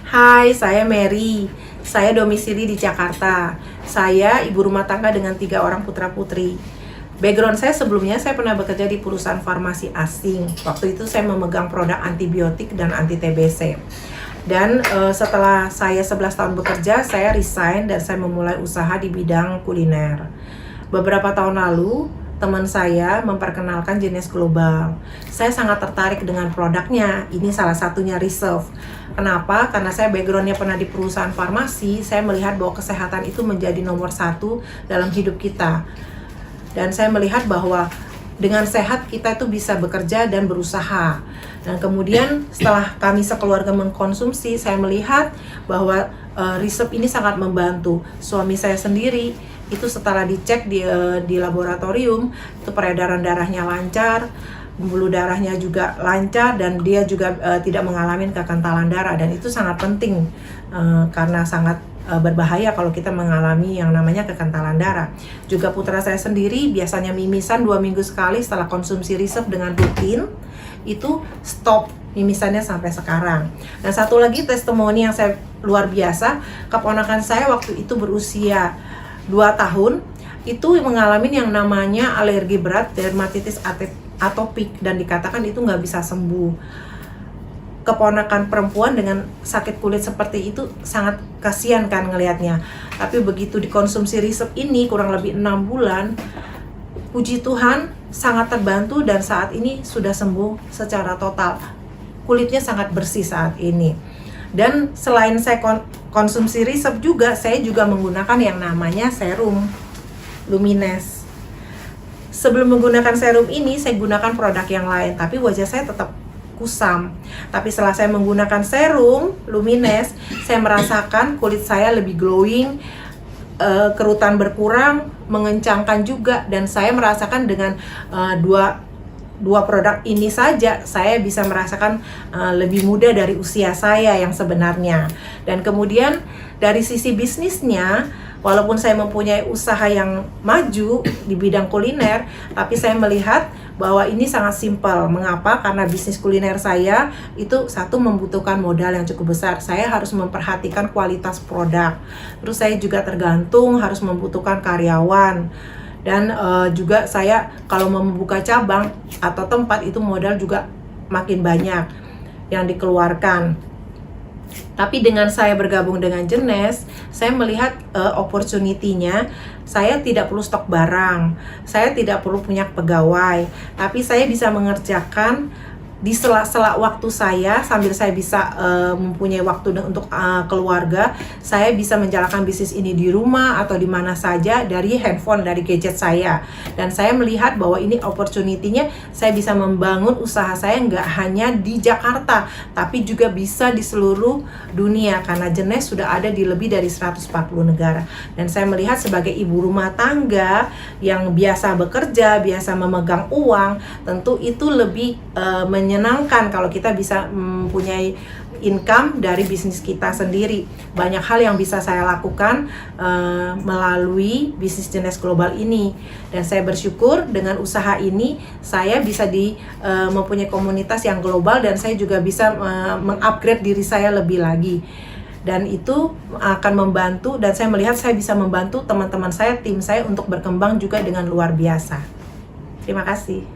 Hai, saya Mary. Saya domisili di Jakarta. Saya ibu rumah tangga dengan 3 orang putra-putri. Background saya sebelumnya, saya pernah bekerja di perusahaan farmasi asing. Waktu itu saya memegang produk antibiotik dan anti-TBC. Dan setelah saya 11 tahun bekerja, saya resign dan saya memulai usaha di bidang kuliner. Beberapa tahun lalu, teman saya memperkenalkan jenis global. Saya sangat tertarik dengan produknya. Ini salah satunya Reserve. Kenapa? Karena saya backgroundnya pernah di perusahaan farmasi. Saya melihat bahwa kesehatan itu menjadi nomor 1 dalam hidup kita. Dan saya melihat bahwa dengan sehat kita itu bisa bekerja dan berusaha. Dan kemudian setelah kami sekeluarga mengkonsumsi, saya melihat bahwa Reserve ini sangat membantu. Suami saya sendiri itu setelah dicek di laboratorium, itu peredaran darahnya lancar, pembuluh darahnya juga lancar, dan dia juga tidak mengalami kekentalan darah. Dan itu sangat penting karena sangat berbahaya kalau kita mengalami yang namanya kekentalan darah. Juga putra saya sendiri biasanya mimisan 2 minggu sekali. Setelah konsumsi Reserve dengan rutin, itu stop mimisannya sampai sekarang. Dan satu lagi testimoni yang saya luar biasa, keponakan saya waktu itu berusia 2 tahun, itu mengalami yang namanya alergi berat, dermatitis atopik, dan dikatakan itu nggak bisa sembuh. Keponakan perempuan dengan sakit kulit seperti itu sangat kasihan kan ngelihatnya. Tapi begitu dikonsumsi Reserve ini kurang lebih 6 bulan, puji Tuhan sangat terbantu dan saat ini sudah sembuh secara total. Kulitnya sangat bersih saat ini. Dan selain saya konsumsi Reserve juga, saya juga menggunakan yang namanya serum Lumines. Sebelum menggunakan serum ini, saya gunakan produk yang lain, tapi wajah saya tetap kusam. Tapi setelah saya menggunakan serum Lumines, saya merasakan kulit saya lebih glowing, kerutan berkurang, mengencangkan juga, dan saya merasakan dengan dua produk ini saja saya bisa merasakan lebih muda dari usia saya yang sebenarnya. Dan kemudian dari sisi bisnisnya, walaupun saya mempunyai usaha yang maju di bidang kuliner, tapi saya melihat bahwa ini sangat simpel. Mengapa? Karena bisnis kuliner saya itu satu membutuhkan modal yang cukup besar. Saya harus memperhatikan kualitas produk. Terus saya juga tergantung harus membutuhkan karyawan. Dan juga saya kalau mau membuka cabang atau tempat itu modal juga makin banyak yang dikeluarkan. Tapi dengan saya bergabung dengan Jenes, saya melihat opportunity-nya. Saya tidak perlu stok barang, saya tidak perlu punya pegawai, tapi saya bisa mengerjakan di sela-sela waktu saya, sambil saya bisa mempunyai waktu untuk keluarga. Saya bisa menjalankan bisnis ini di rumah atau di mana saja dari handphone, dari gadget saya. Dan saya melihat bahwa ini opportunity-nya, saya bisa membangun usaha saya nggak hanya di Jakarta, tapi juga bisa di seluruh dunia, karena Jenes sudah ada di lebih dari 140 negara. Dan saya melihat sebagai ibu rumah tangga yang biasa bekerja, biasa memegang uang, tentu itu lebih menyenangkan kalau kita bisa mempunyai income dari bisnis kita sendiri. Banyak hal yang bisa saya lakukan melalui bisnis Jenes Global ini, dan saya bersyukur dengan usaha ini saya bisa mempunyai komunitas yang global, dan saya juga bisa mengupgrade diri saya lebih lagi. Dan itu akan membantu, dan saya melihat saya bisa membantu teman-teman saya, tim saya untuk berkembang juga dengan luar biasa. Terima kasih.